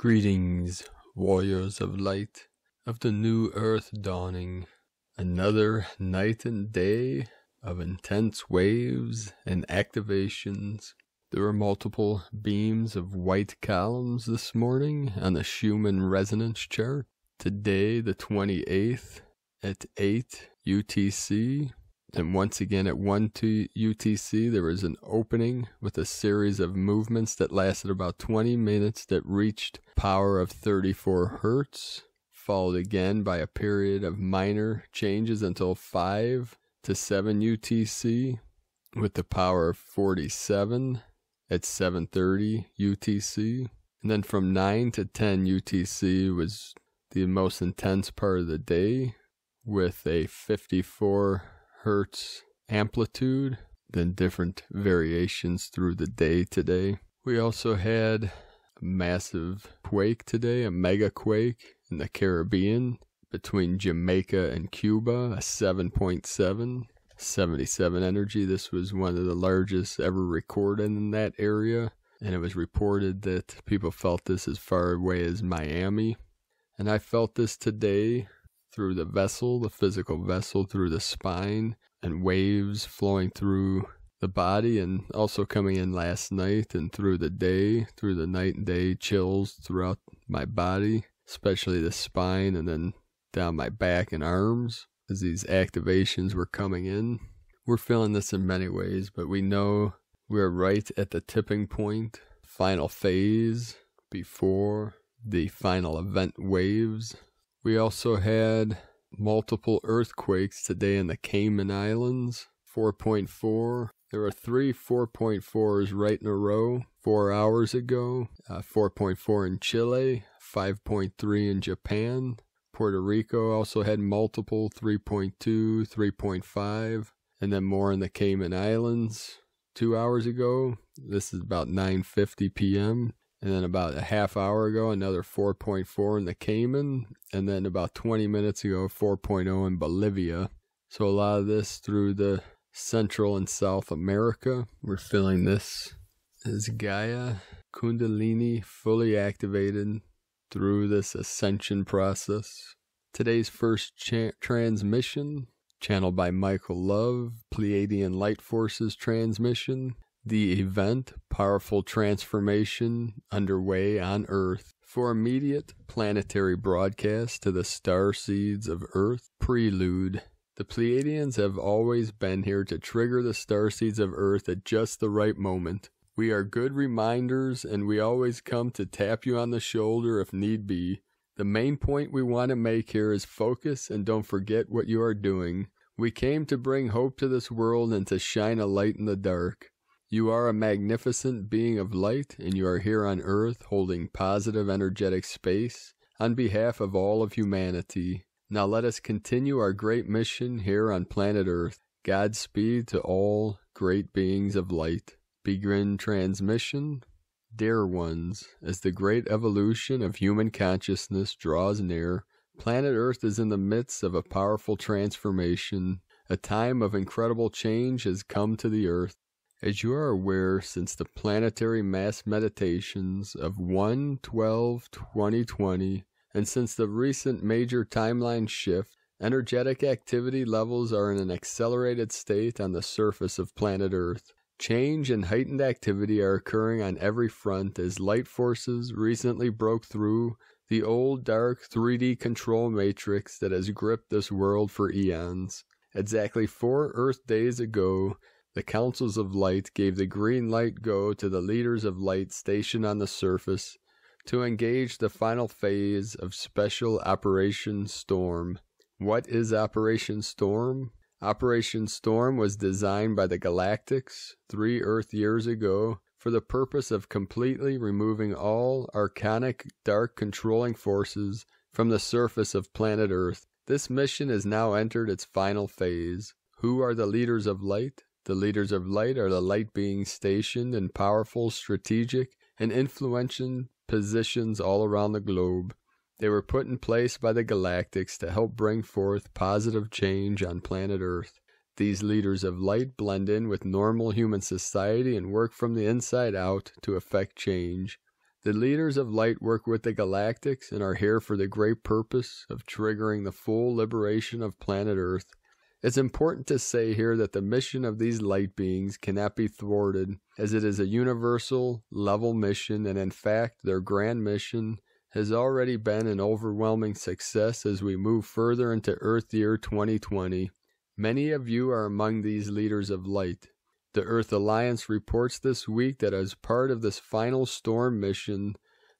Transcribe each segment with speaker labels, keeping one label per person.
Speaker 1: Greetings, warriors of light, of the new earth dawning. Another night and day of intense waves and activations. There were multiple beams of white columns this morning on the Schumann resonance chart. Today, the 28th, at 8 UTC, and once again at 1 UTC, there was an opening with a series of movements that lasted about 20 minutes that reached power of 34 Hertz, followed again by a period of minor changes until 5 to 7 UTC, with the power of 47 at 7:30 UTC. And then from 9 to 10 UTC was the most intense part of the day, with a 54 Hertz amplitude, then different variations through the day today. We also had a massive quake today, a mega quake in the Caribbean between Jamaica and Cuba, a 7.7, 77 energy. This was one of the largest ever recorded in that area, and it was reported that people felt this as far away as Miami. And I felt this today through the vessel, the physical vessel, through the spine, and waves flowing through the body, and also coming in last night and through the day, through the night and day, chills throughout my body, especially the spine, and then down my back and arms as these activations were coming in. We're feeling this in many ways, but we know we're right at the tipping point, final phase before the final event waves. We also had multiple earthquakes today in the Cayman Islands, 4.4. There were 3 4.4s right in a row 4 hours ago. 4.4 in Chile, 5.3 in Japan. Puerto Rico also had multiple 3.2, 3.5, and then more in the Cayman Islands 2 hours ago. This is about 9:50 p.m. And then about a half hour ago, another 4.4 in the Cayman. And then about 20 minutes ago, 4.0 in Bolivia. So a lot of this through the Central and South America. We're feeling this as Gaia Kundalini fully activated through this ascension process. Today's first transmission, channeled by Michael Love, Pleiadian Light Forces transmission. The event, Powerful Transformation, underway on Earth for immediate planetary broadcast to the Starseeds of Earth. Prelude. The Pleiadians have always been here to trigger the Starseeds of Earth at just the right moment. We are good reminders, and we always come to tap you on the shoulder if need be. The main point we want to make here is focus and don't forget what you are doing. We came to bring hope to this world and to shine a light in the dark. You are a magnificent being of light, and you are here on Earth holding positive energetic space on behalf of all of humanity. Now let us continue our great mission here on planet Earth. Godspeed to all great beings of light. Begin transmission. Dear ones, as the great evolution of human consciousness draws near, planet Earth is in the midst of a powerful transformation. A time of incredible change has come to the Earth. As you are aware, since the planetary mass meditations of 1/12/2020, and since the recent major timeline shift, energetic activity levels are in an accelerated state on the surface of planet Earth. Change and heightened activity are occurring on every front as light forces recently broke through the old dark 3D control matrix that has gripped this world for eons. Exactly 4 Earth days ago, the Councils of Light gave the green light go to the leaders of light stationed on the surface to engage the final phase of Special Operation Storm. What is Operation Storm? Operation Storm was designed by the Galactics 3 Earth years ago for the purpose of completely removing all archonic dark controlling forces from the surface of planet Earth. This mission has now entered its final phase. Who are the leaders of light? The leaders of light are the light beings stationed in powerful, strategic, and influential positions all around the globe. They were put in place by the Galactics to help bring forth positive change on planet Earth. These leaders of light blend in with normal human society and work from the inside out to effect change. The leaders of light work with the Galactics and are here for the great purpose of triggering the full liberation of planet Earth. It's important to say here that the mission of these light beings cannot be thwarted, as it is a universal level mission, and in fact their grand mission has already been an overwhelming success as we move further into Earth Year 2020. Many of you are among these leaders of light. The Earth Alliance reports this week that as part of this final storm mission,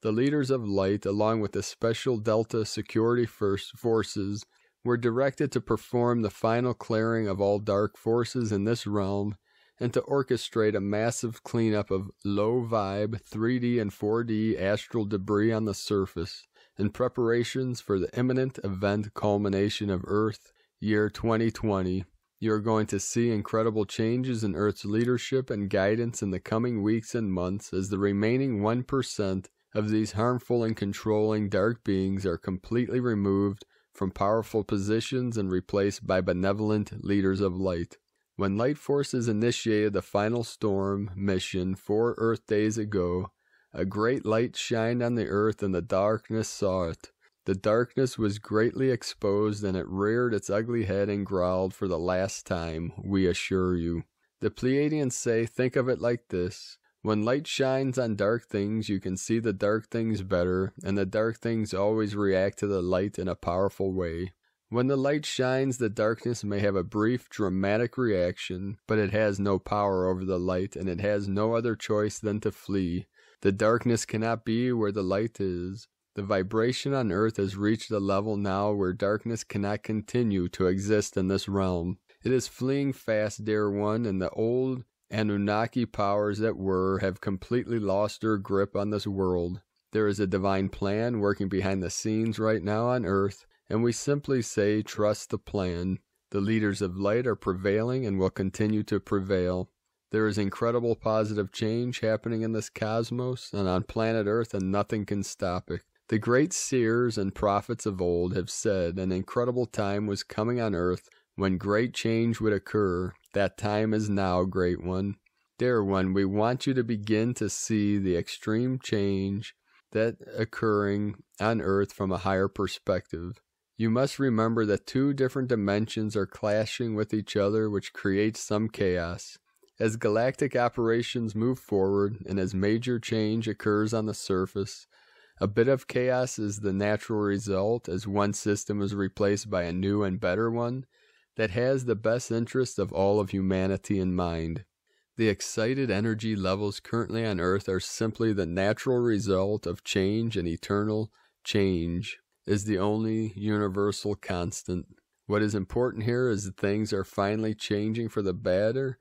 Speaker 1: the leaders of light, along with the Special Delta Security Forces, were directed to perform the final clearing of all dark forces in this realm and to orchestrate a massive cleanup of low-vibe 3D and 4D astral debris on the surface in preparations for the imminent event culmination of Earth Year 2020. You are going to see incredible changes in Earth's leadership and guidance in the coming weeks and months as the remaining 1% of these harmful and controlling dark beings are completely removed from powerful positions and replaced by benevolent leaders of light. When Light Forces initiated the final storm mission 4 Earth days ago, a great light shined on the Earth and the darkness saw it. The darkness was greatly exposed and it reared its ugly head and growled for the last time, we assure you. The Pleiadians say, think of it like this. When light shines on dark things, you can see the dark things better, and the dark things always react to the light in a powerful way. When the light shines, the darkness may have a brief, dramatic reaction, but it has no power over the light, and it has no other choice than to flee. The darkness cannot be where the light is. The vibration on Earth has reached a level now where darkness cannot continue to exist in this realm. It is fleeing fast, dear one, and the old Anunnaki powers that were have completely lost their grip on this world. There is a divine plan working behind the scenes right now on Earth, and we simply say trust the plan. The leaders of light are prevailing and will continue to prevail. There is incredible positive change happening in this cosmos and on planet Earth, and nothing can stop it. The great seers and prophets of old have said an incredible time was coming on Earth when great change would occur. That time is now, great one. Dear one, we want you to begin to see the extreme change that occurring on Earth from a higher perspective. You must remember that 2 different dimensions are clashing with each other, which creates some chaos. As galactic operations move forward and as major change occurs on the surface, a bit of chaos is the natural result as one system is replaced by a new and better one that has the best interest of all of humanity in mind. The excited energy levels currently on Earth are simply the natural result of change, and eternal change is the only universal constant. What is important here is that things are finally changing for the better.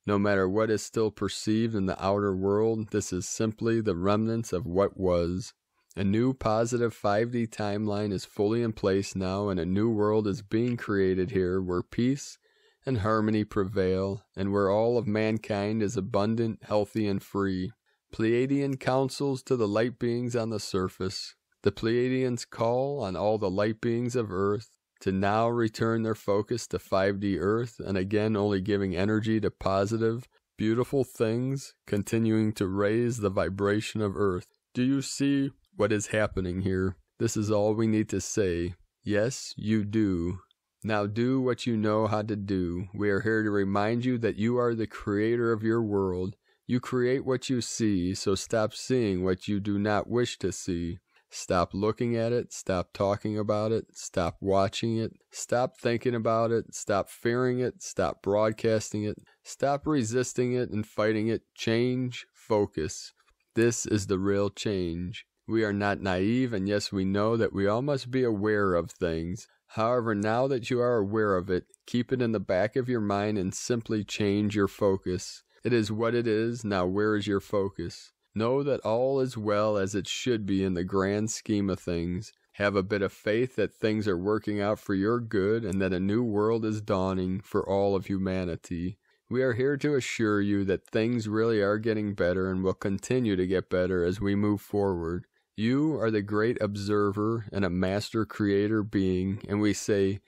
Speaker 1: No matter what is still perceived in the outer world, this is simply the remnants of what was. A new positive 5D timeline is fully in place now, and a new world is being created here where peace and harmony prevail, and where all of mankind is abundant, healthy, and free. Pleiadian counsels to the light beings on the surface. The Pleiadians call on all the light beings of Earth to now return their focus to 5D Earth, and again only giving energy to positive, beautiful things, continuing to raise the vibration of Earth. Do you see what is happening here? This is all we need to say. Yes, you do. Now do what you know how to do. We are here to remind you that you are the creator of your world. You create what you see, so stop seeing what you do not wish to see. Stop looking at it, stop talking about it, stop watching it, stop thinking about it, stop fearing it, stop broadcasting it, stop resisting it and fighting it. Change, focus. This is the real change. We are not naive, and yes, we know that we all must be aware of things. However, now that you are aware of it, keep it in the back of your mind and simply change your focus. It is what it is. Now where is your focus? Know that all is well as it should be in the grand scheme of things. Have a bit of faith that things are working out for your good and that a new world is dawning for all of humanity. We are here to assure you that things really are getting better and will continue to get better as we move forward. You are the great observer and a master creator being, and we say,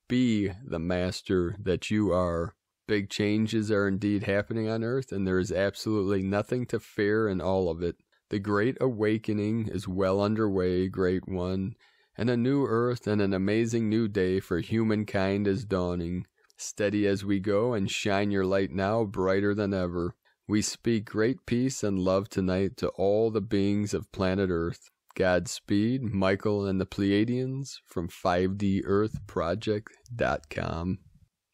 Speaker 1: be the master that you are. Big changes are indeed happening on Earth, and there is absolutely nothing to fear in all of it. The Great Awakening is well underway, Great One, and a new earth and an amazing new day for humankind is dawning. Steady as we go, and shine your light now brighter than ever. We speak great peace and love tonight to all the beings of planet Earth. Godspeed, Michael and the Pleiadians from 5DEarthProject.com.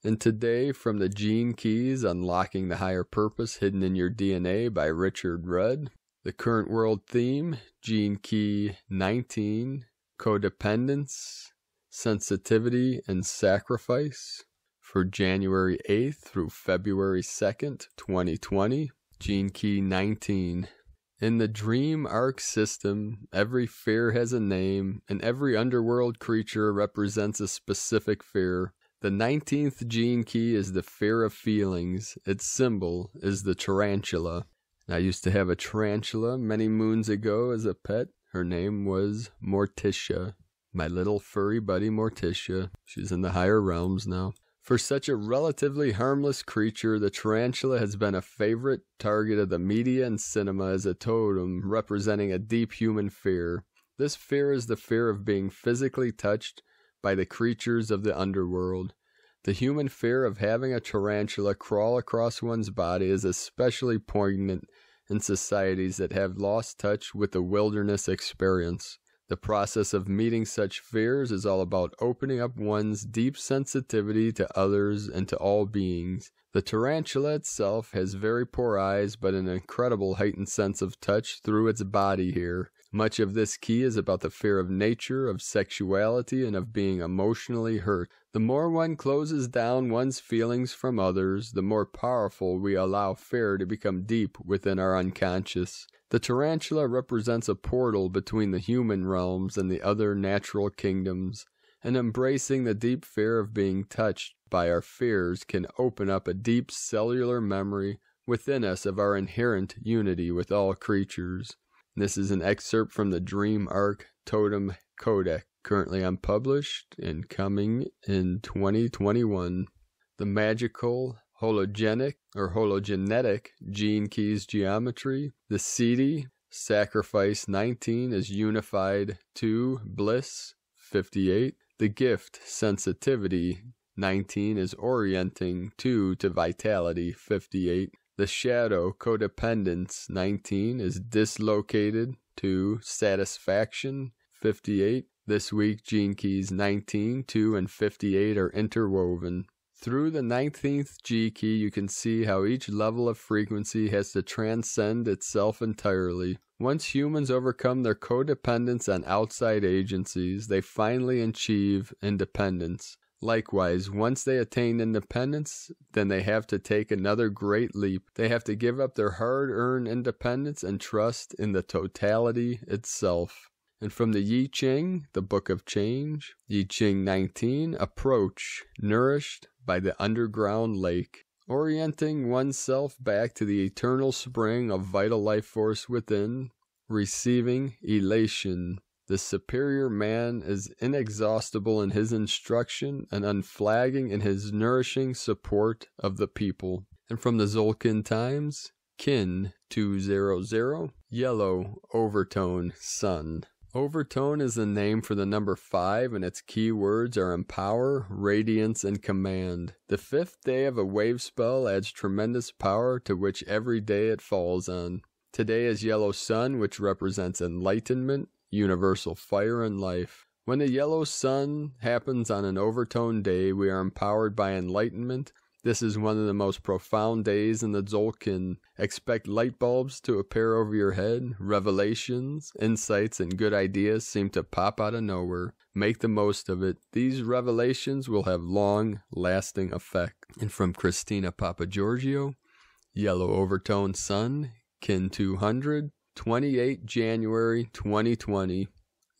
Speaker 1: And today, from the Gene Keys, Unlocking the Higher Purpose Hidden in Your DNA by Richard Rudd. The current world theme, Gene Key 19, Codependence, Sensitivity, and Sacrifice. For January 8th through February 2nd, 2020, Gene Key 19. In the Dream Arc system, every fear has a name, and every underworld creature represents a specific fear. The 19th Gene Key is the fear of feelings. Its symbol is the tarantula. I used to have a tarantula many moons ago as a pet. Her name was Morticia. My little furry buddy Morticia. She's in the higher realms now. For such a relatively harmless creature, the tarantula has been a favorite target of the media and cinema as a totem representing a deep human fear. This fear is the fear of being physically touched by the creatures of the underworld. The human fear of having a tarantula crawl across one's body is especially poignant in societies that have lost touch with the wilderness experience. The process of meeting such fears is all about opening up one's deep sensitivity to others and to all beings. The tarantula itself has very poor eyes, but an incredible heightened sense of touch through its body here. Much of this key is about the fear of nature, of sexuality, and of being emotionally hurt. The more one closes down one's feelings from others, the more powerful we allow fear to become deep within our unconscious. The tarantula represents a portal between the human realms and the other natural kingdoms, and embracing the deep fear of being touched by our fears can open up a deep cellular memory within us of our inherent unity with all creatures. This is an excerpt from the Dream Arc Totem Codex, currently unpublished and coming in 2021. The magical hologenetic gene keys geometry. The CD, Sacrifice 19 is unified to Bliss 58. The gift, Sensitivity 19 is orienting to Vitality 58. The shadow, Codependence 19 is dislocated to Satisfaction 58. This week, Gene Keys 19, 2, and 58 are interwoven. Through the 19th G key, you can see how each level of frequency has to transcend itself entirely. Once humans overcome their codependence on outside agencies, they finally achieve independence. Likewise, once they attain independence, then they have to take another great leap. They have to give up their hard-earned independence and trust in the totality itself. And from the Yi Ching, the Book of Change, Yi Ching 19, approach, nourished by the underground lake, orienting oneself back to the eternal spring of vital life force within, receiving elation. The superior man is inexhaustible in his instruction and unflagging in his nourishing support of the people. And from the Zolkin Times, Kin 200, Yellow Overtone Sun. Overtone is the name for the number 5, and its keywords are empower, radiance, and command. The 5th day of a wave spell adds tremendous power to which every day it falls on. Today is Yellow Sun, which represents enlightenment, universal fire, and life. When the Yellow Sun happens on an Overtone day, we are empowered by enlightenment. This is one of the most profound days in the Tzolk'in. Expect light bulbs to appear over your head. Revelations, insights, and good ideas seem to pop out of nowhere. Make the most of it. These revelations will have long-lasting effect. And from Christina Papagiorgio, Yellow Overtone Sun, Kin 200, 28 January 2020.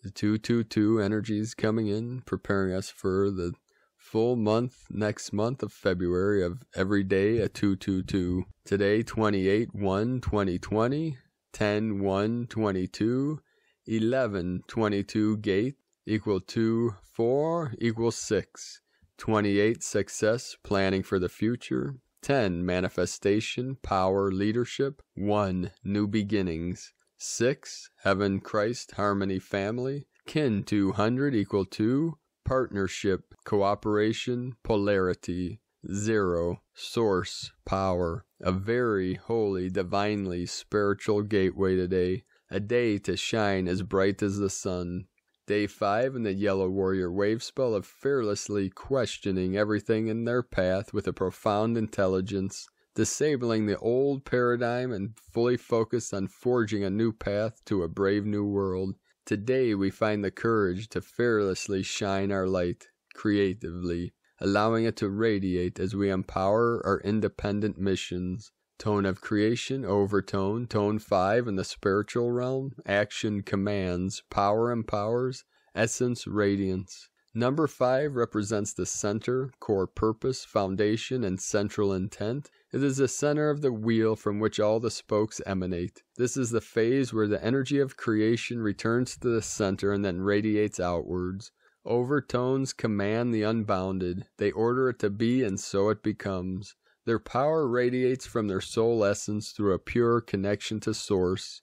Speaker 1: The 222 energies coming in, preparing us for the full month next month of February of every day a 222. Today 28/1/2020, 10/1/22, 11/22 gate equal 2 4 equals 6. 28 success, planning for the future. 10 manifestation, power, leadership. 1 new beginnings. 6. Heaven, Christ, harmony, family. Kin 200 equal to partnership, cooperation, polarity. 0. Source, power. A very holy, divinely spiritual gateway today. A day to shine as bright as the sun. Day 5 in the Yellow Warrior wave spell of fearlessly questioning everything in their path with a profound intelligence, disabling the old paradigm and fully focused on forging a new path to a brave new world. Today we find the courage to fearlessly shine our light, creatively, allowing it to radiate as we empower our independent missions. Tone of creation, overtone, tone 5 in the spiritual realm, action commands, power empowers, essence radiance. Number 5 represents the center, core purpose, foundation, and central intent. It is the center of the wheel from which all the spokes emanate. This is the phase where the energy of creation returns to the center and then radiates outwards. Overtones command the unbounded. They order it to be, and so it becomes. Their power radiates from their soul essence through a pure connection to Source.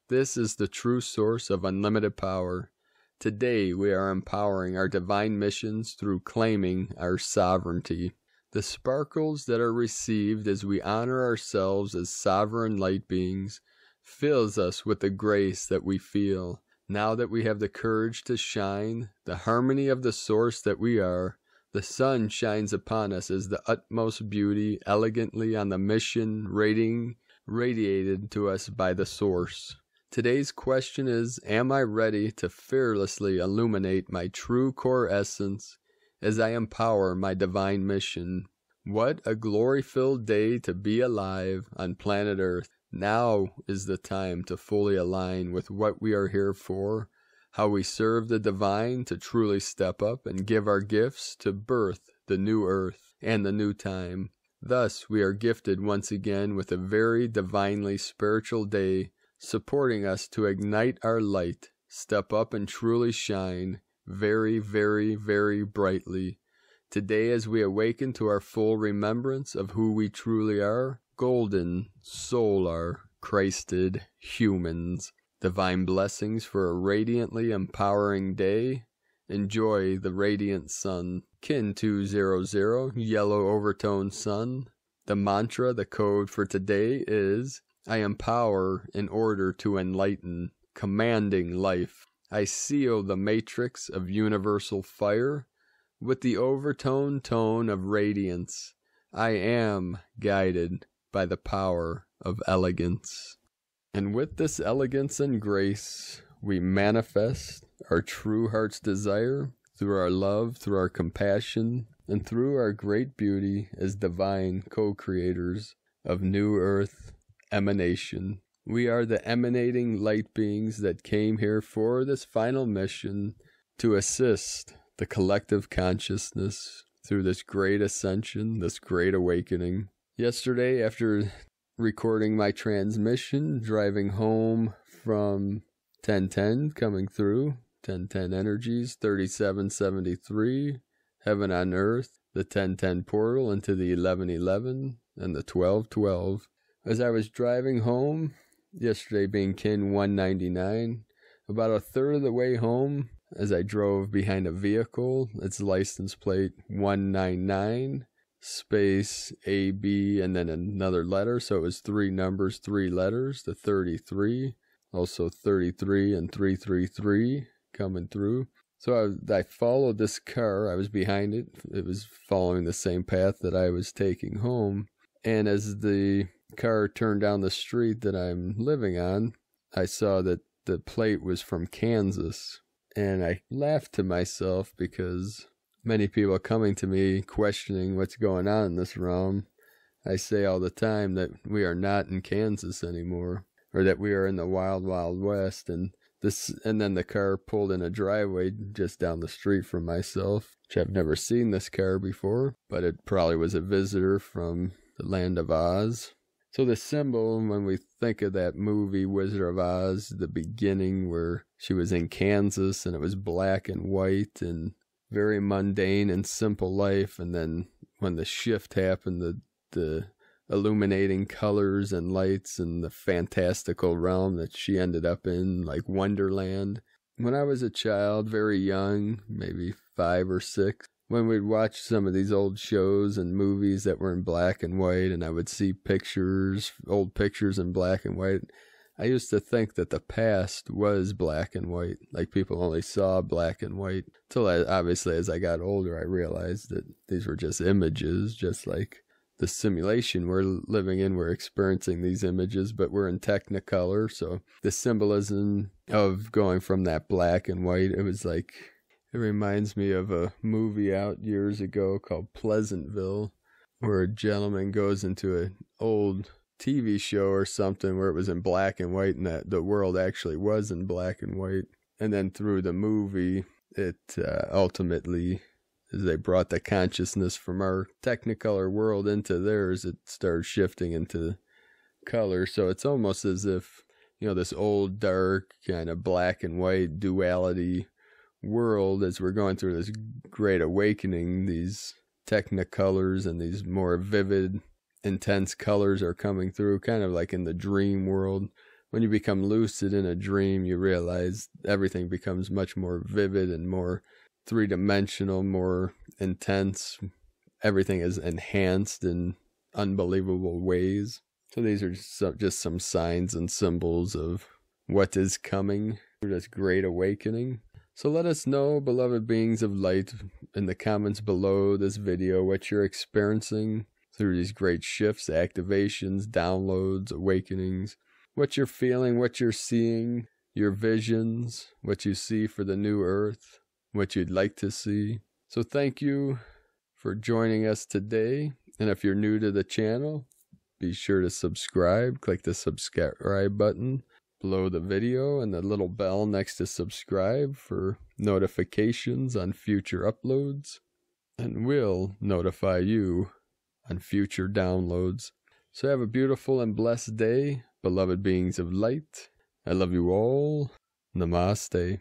Speaker 1: This is the true source of unlimited power. Today we are empowering our divine missions through claiming our sovereignty. The sparkles that are received as we honor ourselves as sovereign light beings fills us with the grace that we feel. Now that we have the courage to shine, the harmony of the source that we are, the sun shines upon us as the utmost beauty, elegantly on the mission, radiated to us by the source. Today's question is, am I ready to fearlessly illuminate my true core essence as I empower my divine mission? What a glory-filled day to be alive on planet Earth. Now is the time to fully align with what we are here for, how we serve the divine to truly step up and give our gifts to birth the new earth and the new time. Thus we are gifted once again with a very divinely spiritual day, supporting us to ignite our light, step up and truly shine very, very, very brightly. Today as we awaken to our full remembrance of who we truly are, golden, solar, Christed humans. Divine blessings for a radiantly empowering day. Enjoy the radiant sun. Kin 200, yellow overtone sun. The mantra, the code for today is, I empower in order to enlighten, commanding life. I seal the matrix of universal fire with the overtone tone of radiance. I am guided by the power of elegance. And with this elegance and grace, we manifest our true heart's desire through our love, through our compassion, and through our great beauty as divine co-creators of New Earth emanation. We are the emanating light beings that came here for this final mission to assist the collective consciousness through this great ascension, this great awakening. Yesterday, after recording my transmission, driving home from 1010, coming through 1010 energies, 3773, heaven on earth, the 1010 portal into the 1111 and the 1212. As I was driving home, yesterday being kin 199, about a third of the way home, as I drove behind a vehicle, its license plate 199, space AB, and then another letter, so it was 3 numbers, 3 letters, the 33, also 33 and 333 coming through. So I followed this car. I was behind it. It was following the same path that I was taking home. And as the car turned down the street that I'm living on, I saw that the plate was from Kansas. And I laughed to myself because many people coming to me questioning what's going on in this realm. I say all the time that we are not in Kansas anymore, or that we are in the wild, wild west. And then the car pulled in a driveway just down the street from myself, which I've never seen this car before, but it probably was a visitor from the land of Oz. So the symbol, when we think of that movie, Wizard of Oz, the beginning where she was in Kansas and it was black and white and very mundane and simple life, and then when the shift happened, the illuminating colors and lights and the fantastical realm that she ended up in, like Wonderland. When I was a child, very young, maybe 5 or 6, when we'd watch some of these old shows and movies that were in black and white, and I would see pictures, old pictures in black and white, I used to think that the past was black and white, like people only saw black and white. Till obviously as I got older, I realized that these were just images, just like the simulation we're living in. We're experiencing these images, but we're in Technicolor. So the symbolism of going from that black and white, it was like, it reminds me of a movie out years ago called Pleasantville, where a gentleman goes into an old TV show or something where it was in black and white, and that the world actually was in black and white. And then through the movie, it ultimately, as they brought the consciousness from our Technicolor world into theirs, it started shifting into color. So it's almost as if, you know, this old dark kind of black and white duality world, as we're going through this great awakening, these Technicolors and these more vivid, intense colors are coming through, kind of like in the dream world. When you become lucid in a dream, you realize everything becomes much more vivid and more three-dimensional, more intense. Everything is enhanced in unbelievable ways. So these are just some signs and symbols of what is coming through this great awakening. So let us know, beloved beings of light, in the comments below this video, what you're experiencing through these great shifts, activations, downloads, awakenings, what you're feeling, what you're seeing, your visions, what you see for the new earth, what you'd like to see. So thank you for joining us today. And if you're new to the channel, be sure to subscribe. Click the subscribe button below the video and the little bell next to subscribe for notifications on future uploads. And we'll notify you on future downloads. So have a beautiful and blessed day, beloved beings of light. I love you all. Namaste.